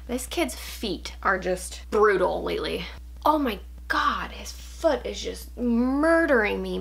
This kid's feet are just brutal lately. Oh my God, his foot is just murdering me.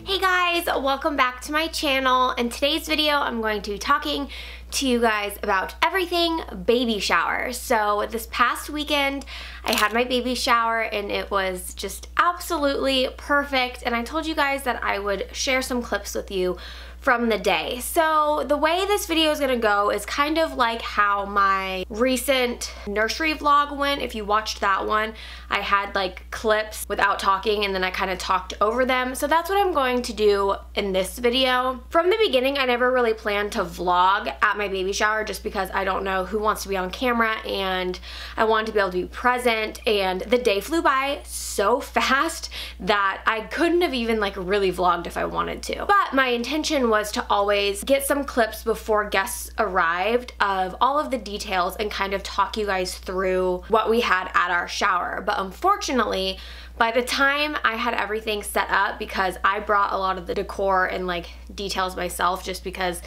Hey guys, welcome back to my channel. In today's video, I'm going to be talking to you guys about everything baby shower. So this past weekend, I had my baby shower and it was just absolutely perfect. And I told you guys that I would share some clips with you from the day. So the way this video is gonna go is kind of like how my recent nursery vlog went. If you watched that one, I had like clips without talking and then I kind of talked over them. So that's what I'm going to do in this video. From the beginning, I never really planned to vlog at my baby shower just because I don't know who wants to be on camera and I wanted to be able to be present, and the day flew by so fast that I couldn't have even like really vlogged if I wanted to. But my intention was to always get some clips before guests arrived of all of the details and kind of talk you guys through what we had at our shower. But unfortunately, by the time I had everything set up, because I brought a lot of the decor and like details myself just because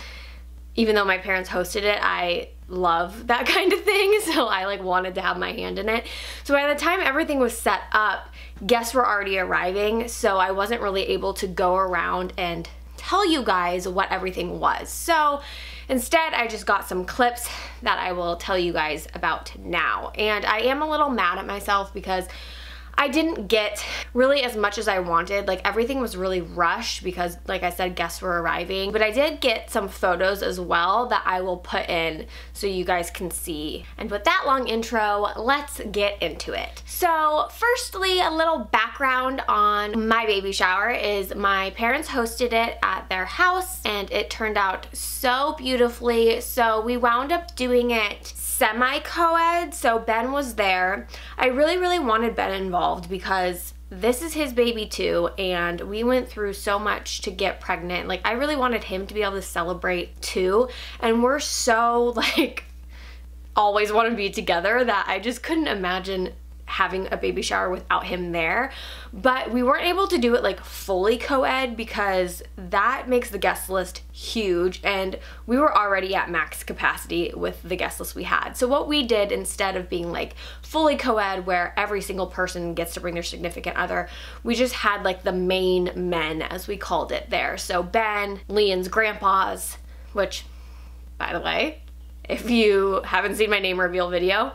even though my parents hosted it, I love that kind of thing, so I like wanted to have my hand in it. So by the time everything was set up, guests were already arriving, so I wasn't really able to go around and tell you guys what everything was. So instead, I just got some clips that I will tell you guys about now. And I am a little mad at myself because I didn't get really as much as I wanted. Like everything was really rushed because, like I said, guests were arriving. But I did get some photos as well that I will put in so you guys can see. And with that long intro, let's get into it. So firstly, a little background on my baby shower is my parents hosted it at their house and it turned out so beautifully. So we wound up doing it semi-co-ed, so Ben was there. I really wanted Ben involved because this is his baby too, and we went through so much to get pregnant. Like I really wanted him to be able to celebrate too, and we're so like always want to be together that I just couldn't imagine having a baby shower without him there. But we weren't able to do it like fully co-ed because that makes the guest list huge, and we were already at max capacity with the guest list we had. So what we did, instead of being like fully co-ed where every single person gets to bring their significant other, we just had like the main men, as we called it, there. So Ben, Lian's grandpas, which by the way, if you haven't seen my name reveal video,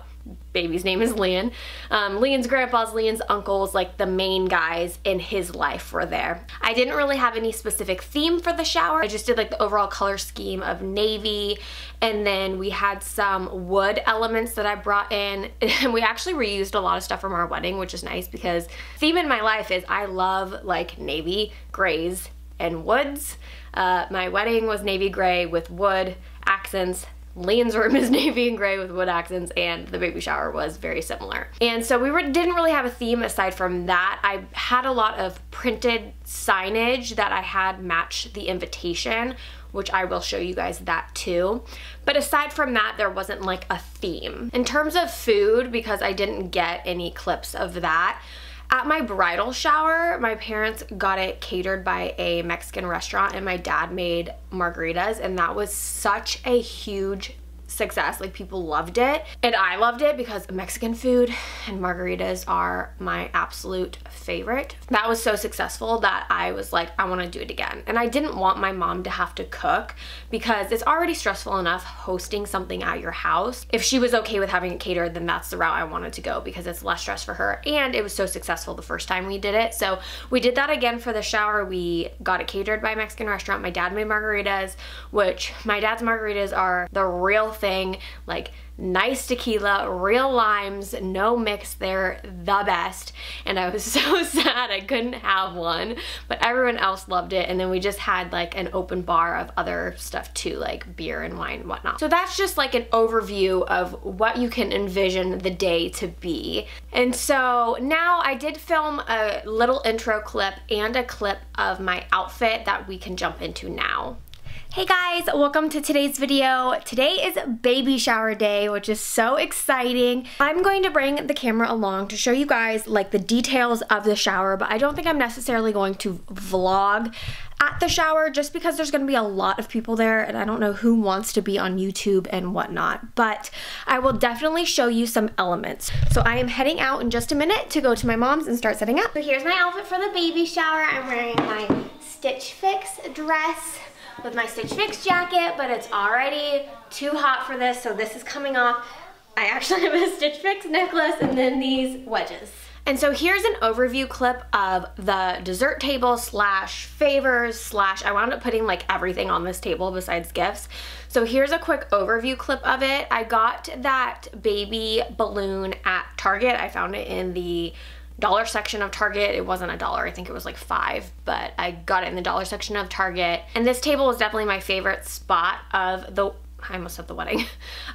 baby's name is Lian. Lian's grandpas, Lian's uncles, like the main guys in his life were there. I didn't really have any specific theme for the shower. I just did like the overall color scheme of navy, and then we had some wood elements that I brought in, and we actually reused a lot of stuff from our wedding, which is nice because theme in my life is I love like navy, grays, and woods. My wedding was navy gray with wood accents. Lian's room is navy and gray with wood accents, and the baby shower was very similar. And so we didn't really have a theme aside from that. I had a lot of printed signage that I had match the invitation, which I will show you guys that too. But aside from that, there wasn't like a theme. In terms of food, because I didn't get any clips of that, at my bridal shower, my parents got it catered by a Mexican restaurant and my dad made margaritas, and that was such a huge success. Like people loved it, and I loved it because Mexican food and margaritas are my absolute favorite. That was so successful that I was like, I want to do it again. And I didn't want my mom to have to cook because it's already stressful enough hosting something at your house. If she was okay with having it catered, then that's the route I wanted to go because it's less stress for her, and it was so successful the first time we did it. So we did that again for the shower. We got it catered by a Mexican restaurant. My dad made margaritas, which my dad's margaritas are the real thing, like nice tequila, real limes, no mix, they're the best. And I was so sad I couldn't have one, but everyone else loved it. And then we just had like an open bar of other stuff too, like beer and wine and whatnot. So that's just like an overview of what you can envision the day to be. And so now I did film a little intro clip and a clip of my outfit that we can jump into now. Hey guys, welcome to today's video. Today is baby shower day, which is so exciting. I'm going to bring the camera along to show you guys like the details of the shower, but I don't think I'm necessarily going to vlog at the shower just because there's going to be a lot of people there and I don't know who wants to be on YouTube and whatnot, but I will definitely show you some elements. So I am heading out in just a minute to go to my mom's and start setting up. So here's my outfit for the baby shower. I'm wearing my Stitch Fix dress with my Stitch Fix jacket, but it's already too hot for this, so this is coming off. I actually have a Stitch Fix necklace and then these wedges. And so here's an overview clip of the dessert table slash favors slash I wound up putting like everything on this table besides gifts. So here's a quick overview clip of it. I got that baby balloon at Target. I found it in the dollar section of Target. It wasn't $1, I think it was like $5, but I got it in the dollar section of Target. And this table was definitely my favorite spot of the, I almost said the wedding,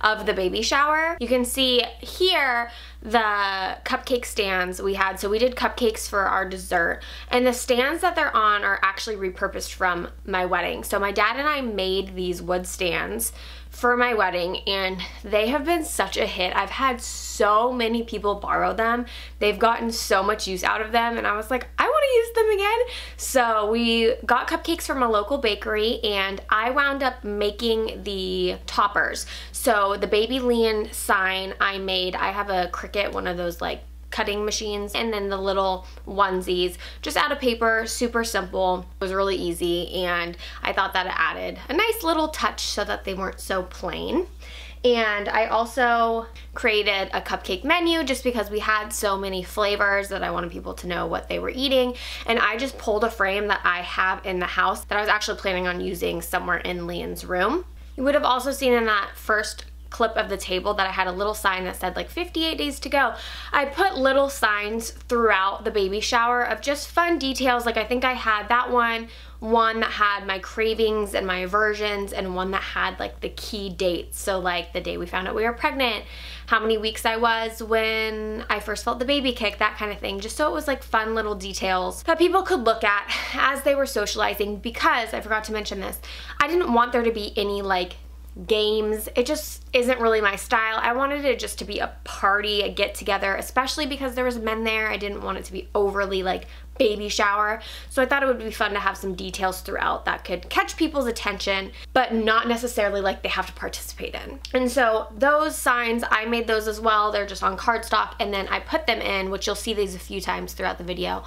of the baby shower. You can see here the cupcake stands we had. So we did cupcakes for our dessert, and the stands that they're on are actually repurposed from my wedding. So my dad and I made these wood stands for my wedding and they have been such a hit. I've had so many people borrow them. They've gotten so much use out of them and I was like, I want to use them again. So we got cupcakes from a local bakery and I wound up making the toppers. So the baby Lian sign I made, I have a Cricut, one of those like cutting machines, and then the little onesies just out of paper, super simple. It was really easy and I thought that it added a nice little touch so that they weren't so plain. And I also created a cupcake menu just because we had so many flavors that I wanted people to know what they were eating. And I just pulled a frame that I have in the house that I was actually planning on using somewhere in Lian's room. You would have also seen in that first clip of the table that I had a little sign that said like 58 days to go. I put little signs throughout the baby shower of just fun details. Like I think I had that one that had my cravings and my aversions, and one that had like the key dates. So like the day we found out we were pregnant, how many weeks I was when I first felt the baby kick, that kind of thing. Just so it was like fun little details that people could look at as they were socializing, because I forgot to mention this, I didn't want there to be any like games. It just isn't really my style. I wanted it just to be a party, a get together, especially because there was men there. I didn't want it to be overly like baby shower. So I thought it would be fun to have some details throughout that could catch people's attention, but not necessarily like they have to participate in. And so those signs, I made those as well. They're just on cardstock, and then I put them in, which you'll see these a few times throughout the video,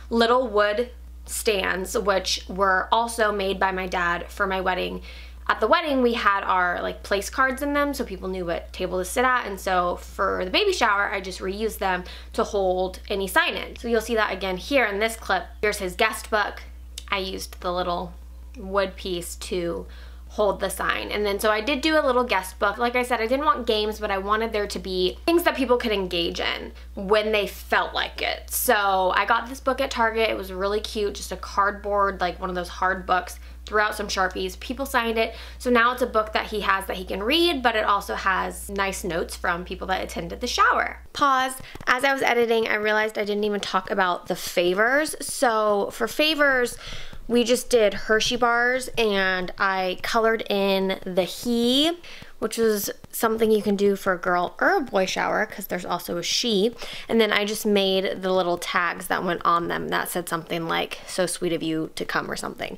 little wood stands, which were also made by my dad for my wedding. At the wedding, we had our like place cards in them so people knew what table to sit at, and so for the baby shower, I just reused them to hold any sign in. So you'll see that again here in this clip. Here's his guest book. I used the little wood piece to hold the sign. And then so I did do a little guest book. Like I said, I didn't want games, but I wanted there to be things that people could engage in when they felt like it. So I got this book at Target. It was really cute, just a cardboard, like one of those hard books. Threw out some Sharpies, people signed it. So now it's a book that he has that he can read, but it also has nice notes from people that attended the shower. Pause. As I was editing, I realized I didn't even talk about the favors. So for favors, we just did Hershey bars and I colored in the he, which was something you can do for a girl or a boy shower because there's also a she. And then I just made the little tags that went on them that said something like, so sweet of you to come or something.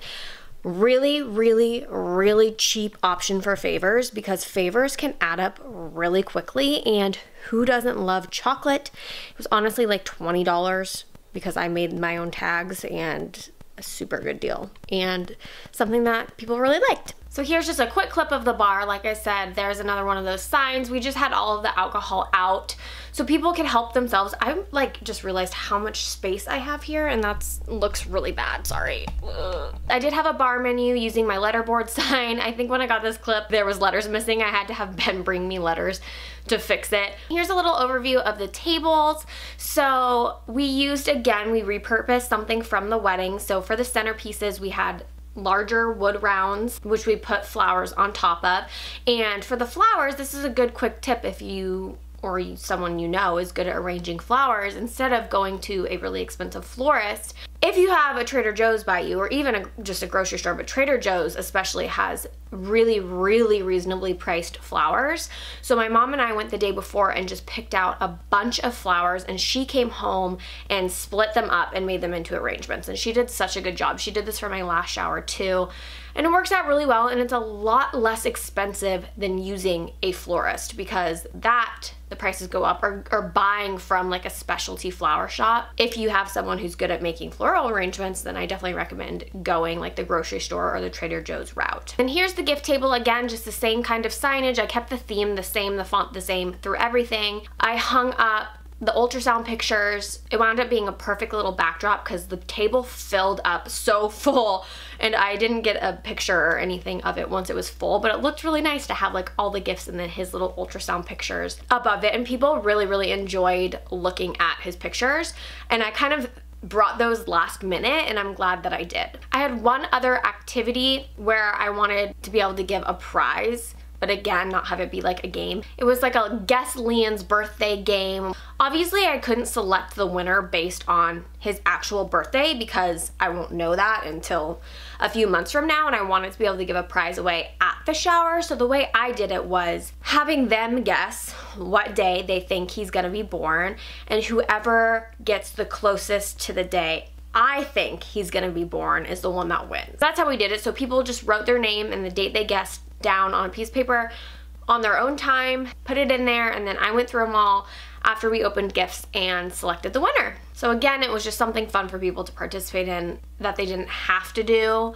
Really, really, really cheap option for favors because favors can add up really quickly, and who doesn't love chocolate? It was honestly like $20 because I made my own tags, and a super good deal and something that people really liked. So here's just a quick clip of the bar. Like I said, there's another one of those signs. We just had all of the alcohol out so people can help themselves. I like just realized how much space I have here, and that's looks really bad, sorry. Ugh. I did have a bar menu using my letterboard sign. I think when I got this clip, there was letters missing. I had to have Ben bring me letters to fix it. Here's a little overview of the tables. So we used, again, we repurposed something from the wedding. So for the centerpieces, we had larger wood rounds, which we put flowers on top of. And for the flowers, this is a good quick tip if you or someone you know is good at arranging flowers. Instead of going to a really expensive florist, if you have a Trader Joe's by you, or even just a grocery store, but Trader Joe's especially has really, really reasonably priced flowers. So my mom and I went the day before and just picked out a bunch of flowers, and she came home and split them up and made them into arrangements. And she did such a good job. She did this for my last shower too. And it works out really well, and it's a lot less expensive than using a florist, because the prices go up, or buying from like a specialty flower shop. If you have someone who's good at making floral arrangements, then I definitely recommend going like the grocery store or the Trader Joe's route. And here's the gift table again, just the same kind of signage. I kept the theme the same, the font the same through everything. I hung up the ultrasound pictures. It wound up being a perfect little backdrop because the table filled up so full, and I didn't get a picture or anything of it once it was full, but it looked really nice to have like all the gifts and then his little ultrasound pictures above it, and people really, really enjoyed looking at his pictures, and I kind of brought those last minute, and I'm glad that I did. I had one other activity where I wanted to be able to give a prize, but again, not have it be like a game. It was like a guess Lian's birthday game. Obviously, I couldn't select the winner based on his actual birthday because I won't know that until a few months from now, and I wanted to be able to give a prize away at the shower. So the way I did it was having them guess what day they think he's gonna be born, and whoever gets the closest to the day I think he's gonna be born is the one that wins. That's how we did it. So people just wrote their name and the date they guessed down on a piece of paper on their own time, put it in there, and then I went through them all after we opened gifts and selected the winner. So again, it was just something fun for people to participate in that they didn't have to do,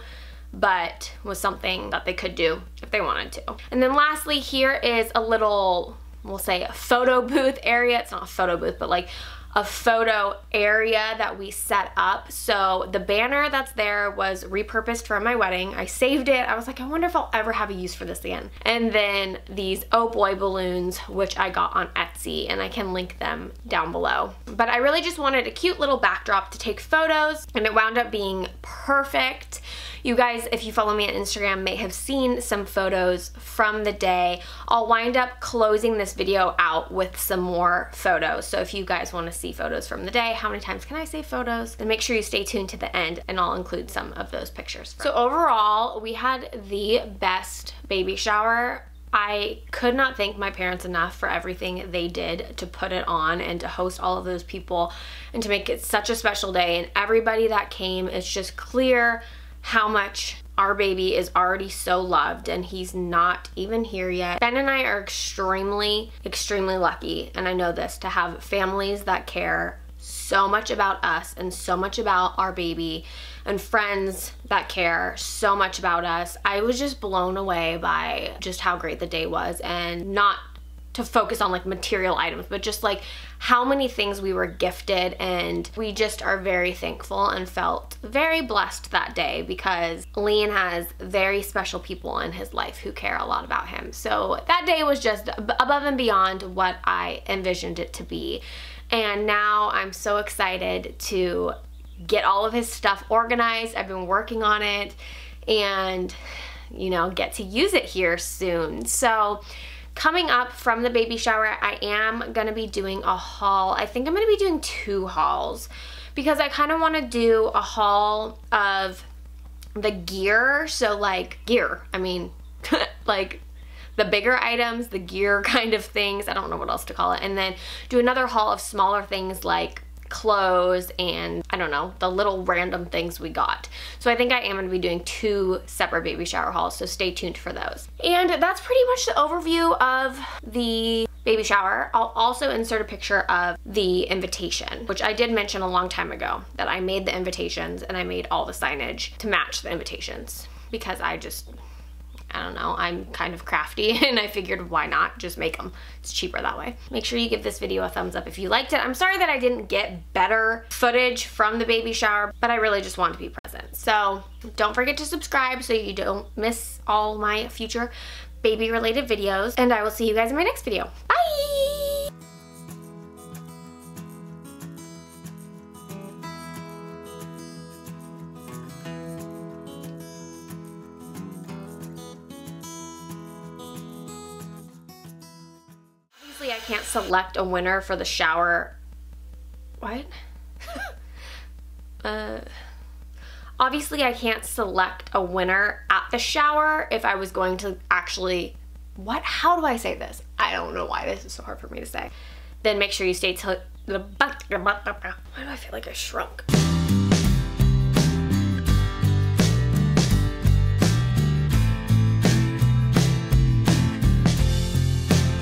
but was something that they could do if they wanted to. And then lastly, here is a little, we'll say a photo booth area. It's not a photo booth, but like a photo area that we set up. So the banner that's there was repurposed for my wedding. I saved it. I was like, I wonder if I'll ever have a use for this again. And then these oh boy balloons, which I got on Etsy, and I can link them down below. But I really just wanted a cute little backdrop to take photos, and it wound up being perfect. You guys, if you follow me on Instagram, may have seen some photos from the day. I'll wind up closing this video out with some more photos. So if you guys want to see photos from the day, how many times can I say photos? Then make sure you stay tuned to the end, and I'll include some of those pictures. So overall, we had the best baby shower. I could not thank my parents enough for everything they did to put it on and to host all of those people and to make it such a special day. And everybody that came, it's just clear how much our baby is already so loved, and he's not even here yet. Ben and I are extremely, extremely lucky, and I know this, to have families that care so much about us and so much about our baby, and friends that care so much about us. I was just blown away by just how great the day was, and not to focus on like material items, but just like how many things we were gifted, and we just are very thankful and felt very blessed that day because Lian has very special people in his life who care a lot about him. So that day was just above and beyond what I envisioned it to be. And now I'm so excited to get all of his stuff organized. I've been working on it and, you know, get to use it here soon. So coming up from the baby shower, I am gonna be doing a haul. I think I'm gonna be doing 2 hauls because I kind of want to do a haul of the gear. So like gear, I mean, like the bigger items, the gear kind of things. I don't know what else to call it. And then do another haul of smaller things like clothes and I don't know, the little random things we got. So I think I am going to be doing 2 separate baby shower hauls, so stay tuned for those. And that's pretty much the overview of the baby shower. I'll also insert a picture of the invitation, which I did mention a long time ago that I made the invitations and I made all the signage to match the invitations because I don't know, I'm kind of crafty and I figured why not just make them. It's cheaper that way. Make sure you give this video a thumbs up if you liked it. I'm sorry that I didn't get better footage from the baby shower, but I really just wanted to be present. So don't forget to subscribe so you don't miss all my future baby related videos, and I will see you guys in my next video. Bye! I can't select a winner for the shower. What? Obviously I can't select a winner at the shower if I was going to actually, how do I say this? I don't know why this is so hard for me to say. Then make sure you stay till, why do I feel like I shrunk?